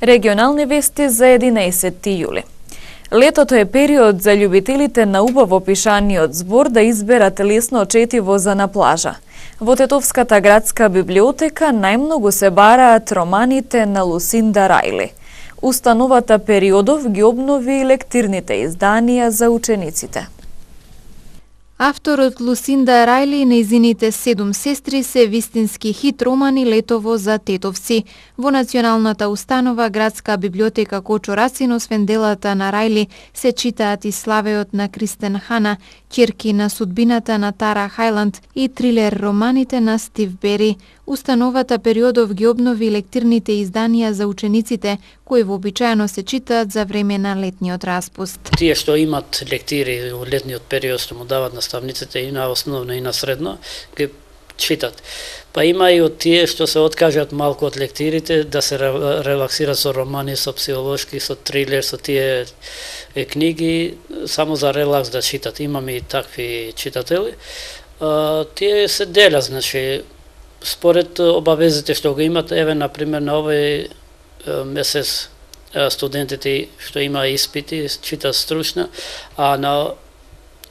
Регионални вести за 11 јули. Летото е период за љубителите на убаво пишаниот збор да изберат лесно четиво за на плажа. Во Тетовската градска библиотека најмногу се бараат романите на Лусинда Рајли. Установата периодов ги обнови лектирните изданија за учениците. Авторот Лусинда Рајли и нејзините 7 сестри се вистински хит романи летово за тетовци. Во Националната установа Градска библиотека Кочо Рацин, освен делата на Рајли, се читаат и славеот на Кристен Хана, ќерки на судбината на Тара Хајланд и трилер романите на Стив Бери. Установата периодов ги обнови лектирните изданија за учениците, кои вообичаено се читаат за време на летниот распуст. Тие што имат лектири во летниот период што му дават наставниците и на основно и на средно, ги читат. Па има и од тие што се откажат малку од лектирите да се релаксират со романи, со психолошки, со трилер, со тие книги, само за релакс да читат. Имаме и такви читатели. Тие се делат, значи, според обавезите што го имат, еве, например, на овој месец студентите што има испити, читат стручна, а на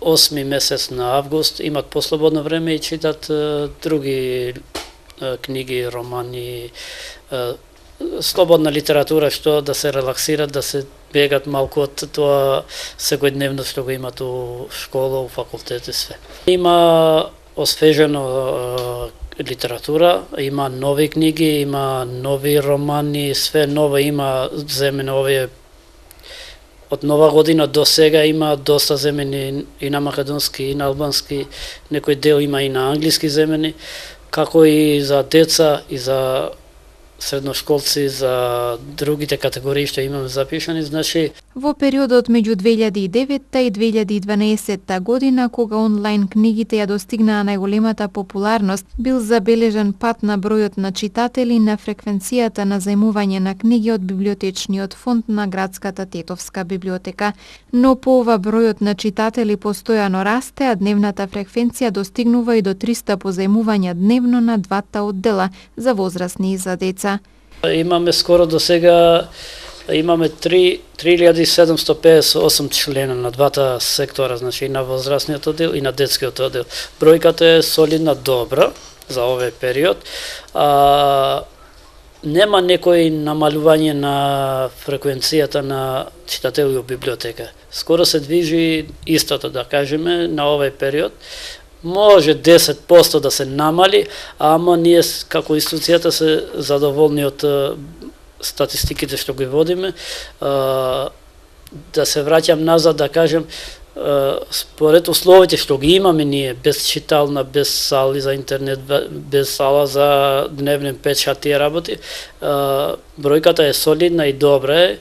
8 месец на август имат послободно време и читат други книги, романи, слободна литература, што да се релаксират, да се бегат малку од тоа секојдневно што го имат у школа, у факултет и све. Има освежено литература, има нови книги, има нови романи, све ново има земено овие. Од нова година до сега има доста земени и на македонски, и на албански, некој дел има и на англиски земени, како и за деца, и за средношколци, за другите категории што имаме запишани, значи. Во периодот меѓу 2009 и 2012 година, кога онлайн книгите ја достигнаа најголемата популарност, бил забележен пат на бројот на читатели на фреквенцијата на зајмување на книги од библиотечниот фонд на Градската Тетовска библиотека. Но по ова бројот на читатели постојано расте, а дневната фреквенција достигнува и до 300 позајмувања дневно на двата оддела за возрастни и за деца. Имаме скоро до сега имаме 3758 члена на двата сектора, значи и на возрастниот оддел и на детскиот оддел. Бројката е солидна добра за овој период. Нема некој намалување на фреквенцијата на читатели во библиотека. Скоро се движи истото, да кажеме, на овој период. Може 10% да се намали, ама ние како институцијата се задоволни од статистиките што ги водиме. Да се враќам назад, да кажем, според условите што ги имаме ние, без читална, без сали за интернет, без сала за дневен печат тие работи, бројката е солидна и добра е,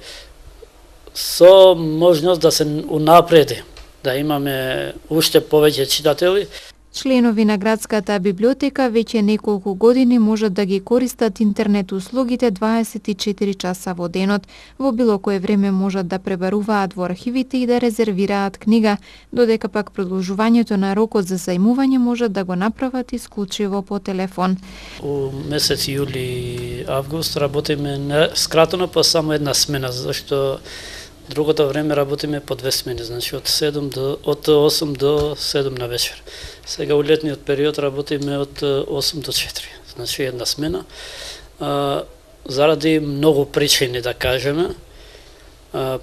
со можност да се унапреди, да имаме уште повеќе читатели. Членови на Градската библиотека веќе неколку години можат да ги користат интернет услугите 24 часа во денот. Во било кое време можат да пребаруваат во архивите и да резервираат книга, додека пак продолжувањето на рокот за зајмување можат да го направат исклучиво по телефон. У месец јули и август работиме скратено па само една смена, зашто другото време работиме по 2 смени, значи од 8 до 7 на вечер. Сега у летниот период работиме од 8 до 4, значи една смена. Заради многу причини, да кажеме.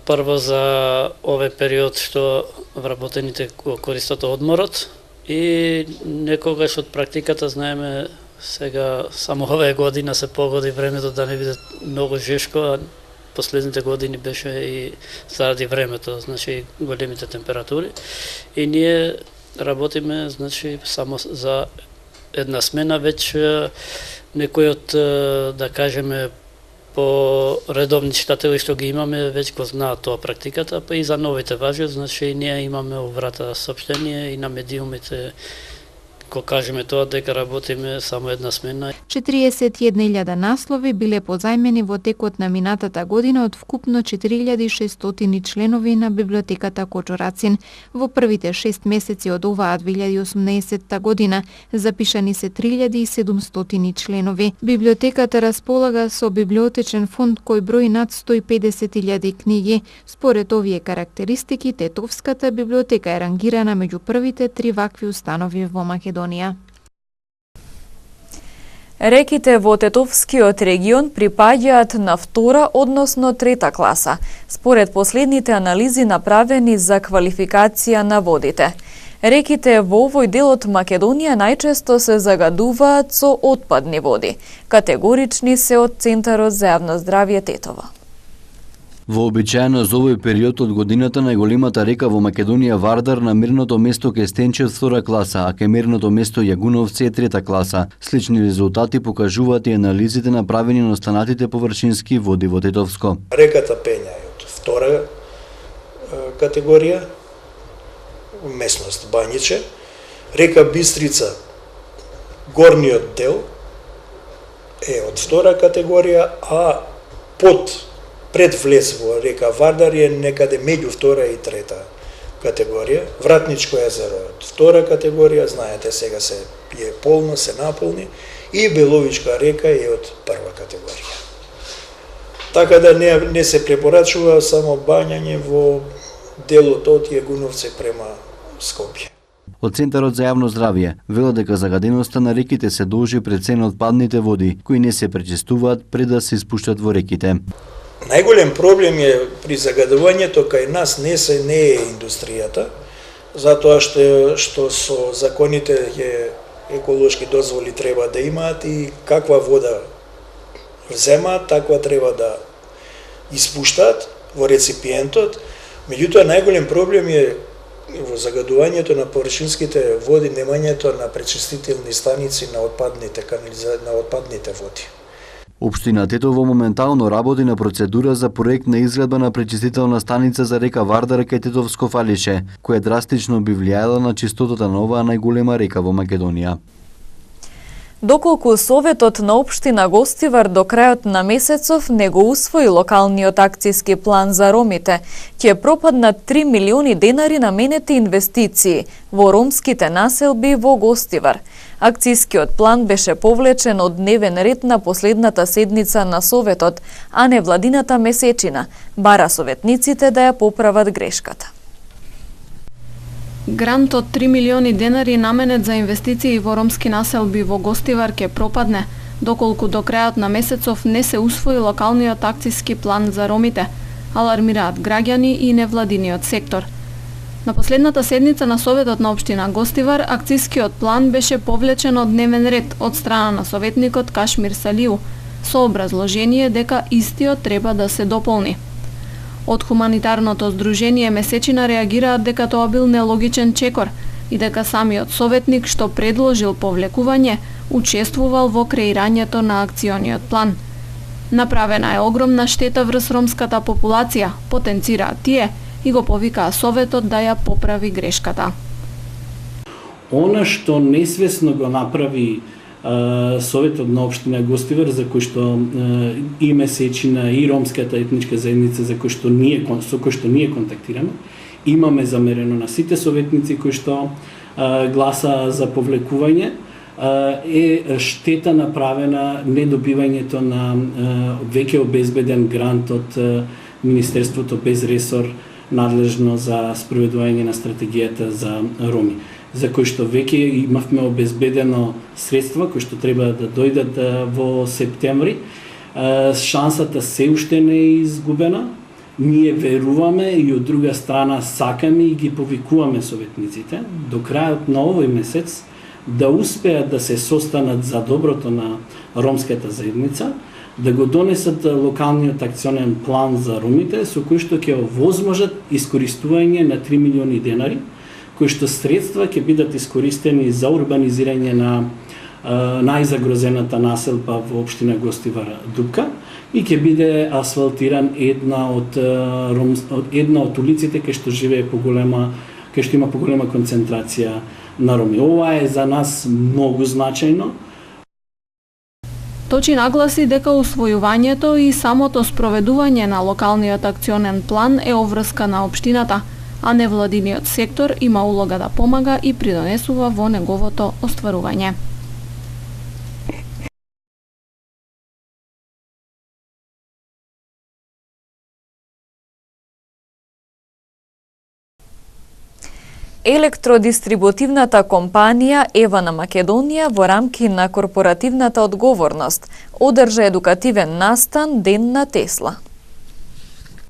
Прво за овој период што вработените користат одморот и некогаш од практиката знаеме сега само оваа година се погоди времето да не биде многу жешко, последните години беше и заради времето, значи големите температури. И ние работиме, значи, само за една смена, веќе некои од, да кажеме, по редовни читатели што ги имаме, веќе го знаат тоа практиката, па и за новите важи, значи ние имаме уврата соопштение и на медиумите Ко кажеме тоа дека работиме само една смена. 41.000 наслови биле позајмени во текот на минатата година од вкупно 4.600 членови на библиотеката Кочо Рацин. Во првите 6 месеци од оваа 2018 година запишани се 3.700 членови. Библиотеката располага со библиотечен фонд кој брои над 150.000 книги. Според овие карактеристики, Тетовската библиотека е рангирана меѓу првите 3 вакви установи во Македонија. Реките во Тетовскиот регион припаѓаат на втора, односно трета класа, според последните анализи направени за квалификација на водите. Реките во овој дел од Македонија најчесто се загадуваат со отпадни води. Категорични се од Центарот за јавно здравје Тетово. Вообичаено за овој период од годината најголемата река во Македонија Вардар на мерното место Кестенчев втора класа, а кемерното место Јагуновци е трета класа. Слични резултати покажуваат и анализите направени на останатите површински води во Тетовско. Реката Пења е од втора категорија, местност Бањиче. Река Бистрица, горниот дел е од втора категорија, а пред влез во река Вардар е некаде меѓу втора и трета категорија. Вратничко езеро е од втора категорија, знаете сега се е полно, се наполни, и Беловичка река е од прва категорија. Така да не се препорачува само бањање во делот од Јагуновци према Скопје. Од Центарот за јавно здравје велат дека загаденоста на реките се должи пред се на отпадните води, кои не се пречистуваат пред да се испуштат во реките. Најголем проблем е при загадувањето кај нас не е индустријата, затоа што со законите еколошки дозволи треба да имаат и каква вода вземаат, таква треба да испуштаат во реципиентот. Меѓутоа најголем проблем е во загадувањето на површинските води, немањето на пречистителни станици на отпадните води. Општина Тетово моментално работи на процедура за проект на изградба на пречистителна станица за река Вардар кај Тетовско фалише, која драстично би влијаела на чистотата на оваа најголема река во Македонија. Доколку Советот на општина Гостивар до крајот на месецов не го усвои локалниот акцијски план за ромите, ќе пропаднат 3 милиони денари наменети инвестиции во ромските населби во Гостивар. Акцијскиот план беше повлечен од дневен ред на последната седница на Советот, а невладината месечина бара советниците да ја поправат грешката. Грант од 3 милиони денари наменет за инвестиции во ромски населби во Гостивар ќе пропадне, доколку до крајот на месецов не се усвои локалниот акцијски план за ромите, алармираат граѓани и невладиниот сектор. На последната седница на Советот на општина Гостивар, акцијскиот план беше повлечен од дневен ред од страна на советникот Кашмир Салиу, со образложение дека истиот треба да се дополни. Од хуманитарното здружение Месечина реагираат дека тоа бил нелогичен чекор и дека самиот советник што предложил повлекување учествувал во креирањето на акциониот план. Направена е огромна штета врз ромската популација, потенцираат тие, и го повикаа Советот да ја поправи грешката. Она што несвесно го направи Советот на општина Гостивар, за кој што и Месечина и ромската етничка заедница со кој што ние контактираме, имаме замерено на сите советници кои што гласа за повлекување, е штета направена недобивањето на веќе обезбеден грант од Министерството без ресор надлежно за спроведување на стратегијата за роми, за кој што веќе имавме обезбедено средства кои што треба да дојдат во септември. Шансата се уште не е изгубена. Ние веруваме и од друга страна сакаме и ги повикуваме советниците до крајот на овој месец да успеат да се состанат за доброто на ромската заедница, да го донесат локалниот акционен план за ромите, со кој што ќе овозможат искористување на 3 милиони денари, кои што средства ќе бидат искористени за урбанизирање на најзагрозената населба во општина Гостивар Дупка и ќе биде асфалтиран една од улиците кај што живее кај што има поголема концентрација на роми. Ова е за нас многу значајно. Точи нагласи дека усвојувањето и самото спроведување на локалниот акционен план е обврска на општината, а невладиниот сектор има улога да помага и придонесува во неговото остварување. Електродистрибутивната компанија Ева на Македонија во рамки на корпоративната одговорност одржа едукативен настан Ден на Тесла.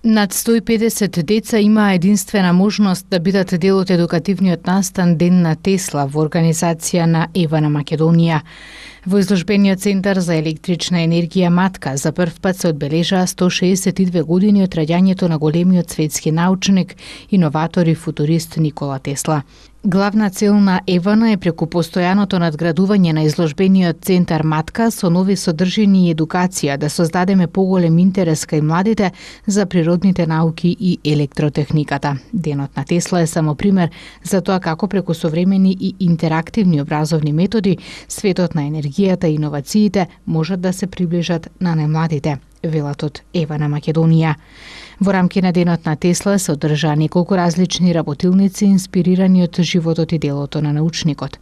Над 150 деца имаа единствена можност да бидат дел од едукативниот настан Ден на Тесла во организација на Ева на Македонија. Во изложбениот центар за електрична енергија Матка за прв пат се одбележаа 162 години од раѓањето на големиот светски научник, иноватор и футурист Никола Тесла. Главна цел на Евана е преку постојаното надградување на изложбениот центар Матка со нови содржини и едукација да создадеме поголем интерес кај младите за природните науки и електротехниката. Денот на Тесла е само пример за тоа како преку современи и интерактивни образовни методи светот на енергијата и иновациите можат да се приближат на најмладите, велат од Ева на Македонија. Во рамки на Денот на Тесла се одржаа неколку различни работилници инспирирани од животот и делото на научникот.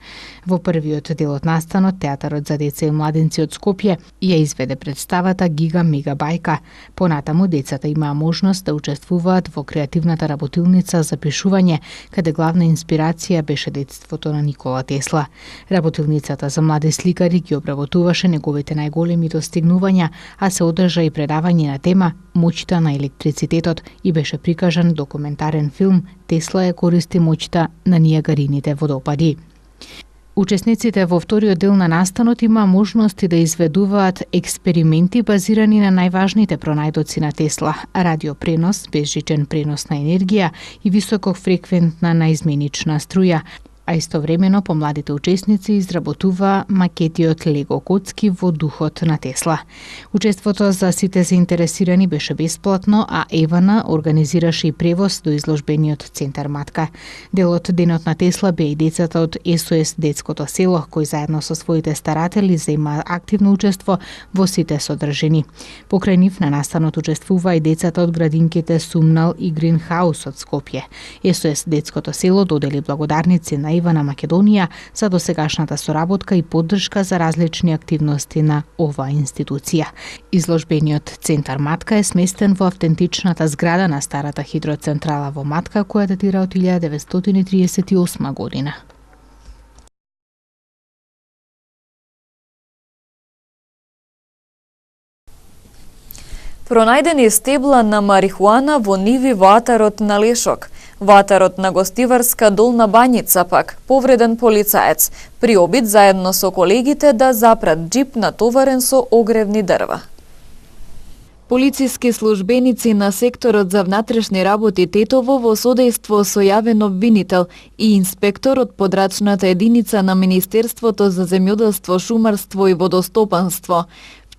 Во првиот дел од настанот, Театарот за деца и младенци од Скопје ја изведе представата Гига Мега Бајка. Понатаму децата имаа можност да учествуваат во креативната работилница за пишување, каде главна инспирација беше детството на Никола Тесла. Работилницата за млади сликари ги обработуваше неговите најголеми достигнувања, а се одржа и предавање на тема Моќта на електрицитетот и беше прикажан документарен филм Тесла ја користи моќта на Нијагарините водопади. Учесниците во вториот дел на настанот има можности да изведуваат експерименти базирани на најважните пронајдоци на Тесла: радиопренос, безжичен пренос на енергија и високофреквентна наизменична струја, а истовремено помладите учесници изработуваа макети од лего коцки во духот на Тесла. Учеството за сите заинтересирани беше бесплатно, а Евана организираше и превоз до изложбениот центар Матка. Дел од Денот на Тесла беа и децата од СОС Детското село, кои заедно со своите старатели земаа активно учество во сите содржини. Покрај нив на настанот учествуваа и децата од градинките Сумнал и Гринхаус од Скопје. СОС Детското село додели благодарници на Ева на Македонија за досегашната соработка и поддршка за различни активности на оваа институција. Изложбениот центар Матка е сместен во автентичната зграда на старата хидроцентрала во Матка, која датира од 1938 година. Пронајдени стебла на марихуана во ниви во атарот на Лешок. Во атарот на гостиварска Долна Бањица пак повреден полицаец при обид заедно со колегите да запрат џип натоварен со огревни дрва. Полициски службеници на секторот за внатрешни работи Тетово во содејство со јавен обвинител и инспектор од подрачната единица на Министерството за земјоделство, шумарство и водостопанство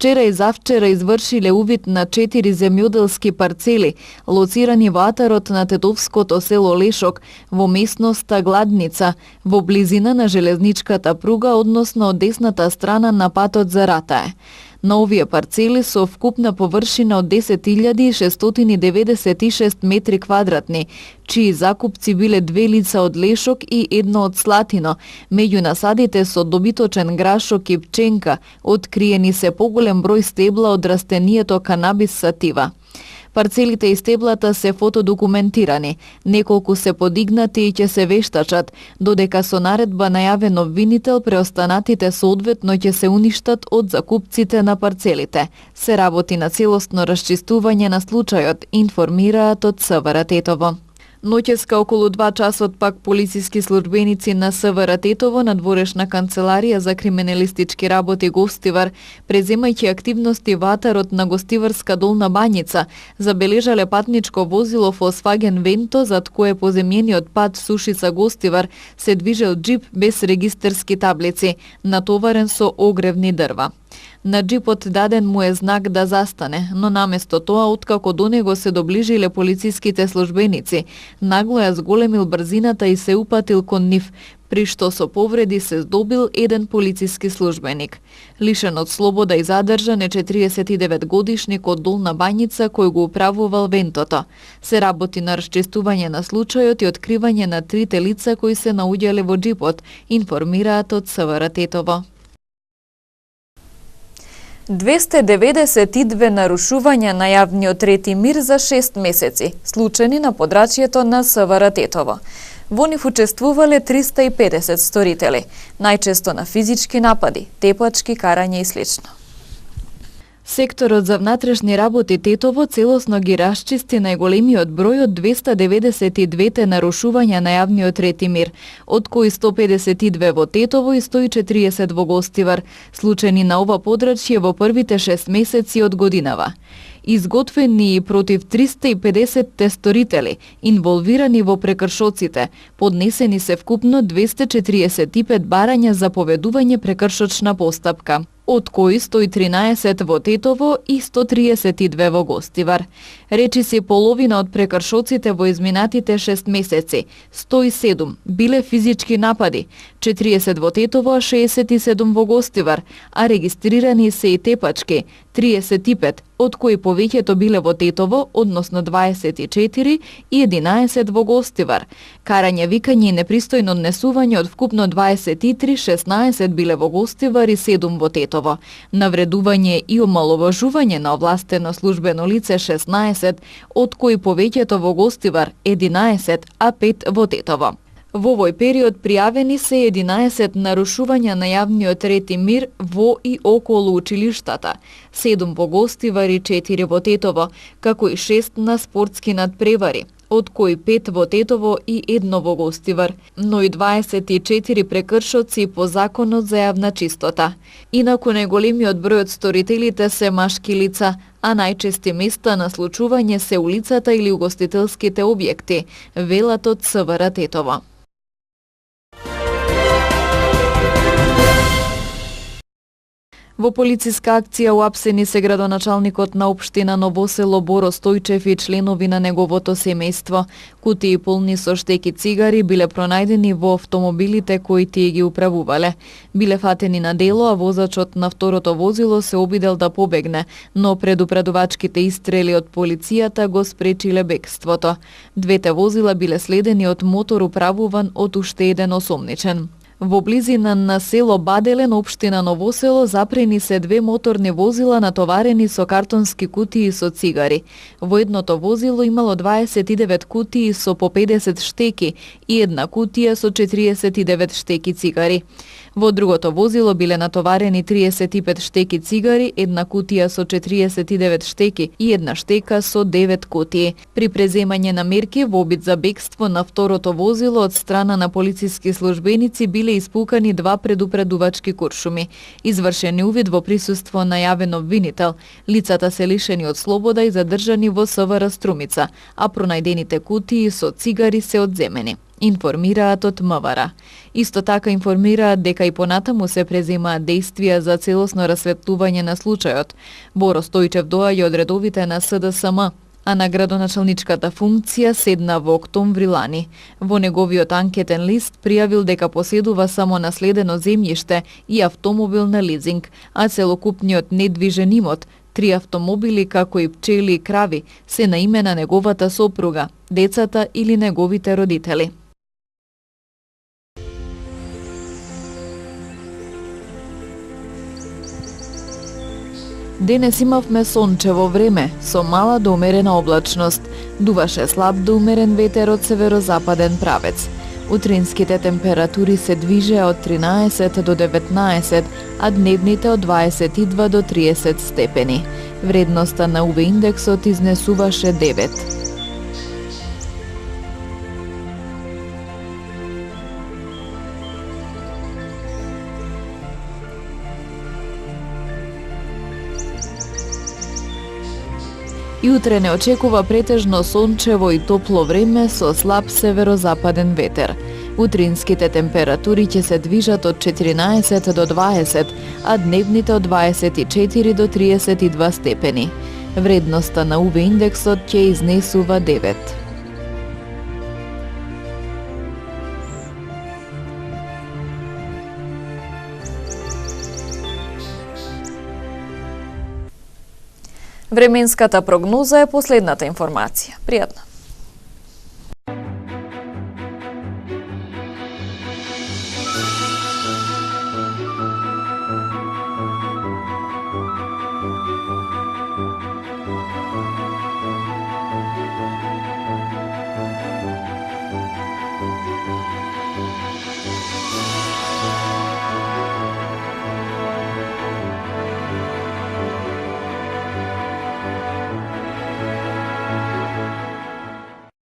вчера и завчера извршиле увид на 4 земјоделски парцели, лоцирани во атарот на тетовското село Лешок, во местноста Гладница, во близина на железничката пруга, односно од десната страна на патот за Ратае. На овие парцели со вкупна површина од 10.696 метри квадратни, чии закупци биле 2 лица од Лешок и едно од Слатино. Меѓу насадите со добиточен грашок и пченка откриени се поголем број стебла од растението канабис сатива. Парцелите и стеблата се фотодокументирани, неколку се подигнати и ќе се вештачат, додека со наредба на јавен обвинител преостанатите соодветно ќе се уништат од закупците на парцелите. Се работи на целосно расчистување на случајот, информираат од СВР Тетово. Ноќеска околу 2 часот пак полициски службеници на СВР Тетово на дворешна канцеларија за криминалистички работи Гостивар, преземајќи активности во атарот на Гостиварска Долна Бањица, забележале патничко возило Volkswagen Vento, зад кое по земјениот пат Сушица Гостивар се движел џип без регистерски таблици, натоварен со огревни дрва. На джипот даден му е знак да застане, но наместо тоа, откако до него се доближиле полициските службеници, нагло ја зголемил брзината и се упатил кон нив, при што со повреди се здобил еден полициски службеник. Лишен од слобода и задржан е 49-годишник од Долна Бањица кој го управувал вентото. Се работи на расчистување на случајот и откривање на трите лица кои се науѓале во джипот, информираат од СВР Тетово. 292 нарушувања на јавниот ред и мир за 6 месеци, случајни на подрачјето на СВР Тетово. Во нив учествувале 350 сторители, најчесто на физички напади, тепачки, карање и слично. Секторот за внатрешни работи Тетово целосно ги расчисти најголемиот број од 292 нарушувања на јавниот ред и мир, од кои 152 во Тетово и 140 во Гостивар, случајни на ова подрачје во првите 6 месеци од годинава. Изготвени и против 350 сторители, инволвирани во прекршоците, поднесени се вкупно 245 барања за поведување прекршочна постапка, од кои 113 во Тетово и 132 во Гостивар. Речиси половина од прекршоците во изминатите 6 месеци, 107 биле физички напади, 40 во Тетово, 67 во Гостивар, а регистрирани се и тепачки, 35, од кои повеќето биле во Тетово, односно 24 и 11 во Гостивар. Карање, викање и непристојно однесување од вкупно 23, 16 биле во Гостивар и 7 во Тетово. Навредување и омаловажување на овластено службено лице 16, од кои повеќето во Гостивар 11, а 5 во Тетово. Во овој период пријавени се 11 нарушувања на јавниот ред и мир во и околу училиштата, 7 во Гостивар и 4 во Тетово, како и 6 на спортски надпревари, од кои 5 во Тетово и 1 во Гостивар, но и 24 прекршоци по законот за јавна чистота. Инаку најголемиот број од сторителите се машки лица, а најчести места на случување се улицата или угостителските објекти, велат од СВР Тетово. Во полициска акција уапсени се градоначалникот на општина Ново село Боро Стојчев и членови на неговото семејство. Кутии полни со штеки цигари биле пронајдени во автомобилите кои тие ги управувале. Биле фатени на дело, а возачот на второто возило се обидел да побегне, но предупредувачките истрели од полицијата го спречиле бегството. Двете возила биле следени од мотор управуван од уште еден осомничен. Во близина на село Баделен, општина Ново село, запрени се 2 моторни возила натоварени со картонски кутии со цигари. Во едното возило имало 29 кутии со по 50 штеки и една кутија со 49 штеки цигари. Во другото возило биле натоварени 35 штеки цигари, една кутија со 49 штеки и една штека со 9 кутии. При преземање на мерки во обид за бегство на второто возило од страна на полициски службеници биле испукани 2 предупредувачки куршуми. Извршен увид во присуство на јавен обвинител. Лицата се лишени од слобода и задржани во СВР Струмица, а пронајдените кутии со цигари се одземени, информираат од МВР. Исто така информираат дека и понатаму се преземаат действија за целосно расветлување на случајот. Боро Стојчев доаѓа од редовите на СДСМ, а на градоначалничката функција седна во октомври лани. Во неговиот анкетен лист пријавил дека поседува само наследено земјиште и автомобил на лизинг, а целокупниот недвижен имот, 3 автомобили како и пчели и крави, се на име на неговата сопруга, децата или неговите родители. Денес имавме сончево време, со мала до умерена облачност. Дуваше слаб до умерен ветер од северозападен правец. Утринските температури се движеа од 13 до 19, а дневните од 22 до 30 степени. Вредноста на УВ индексот изнесуваше 9. И утре не очекува претежно сончево и топло време со слаб северозападен ветер. Утринските температури ќе се движат од 14 до 20, а дневните од 24 до 32 степени. Вредноста на UV индексот ќе изнесува 9. Временската прогноза е последната информација. Пријатно.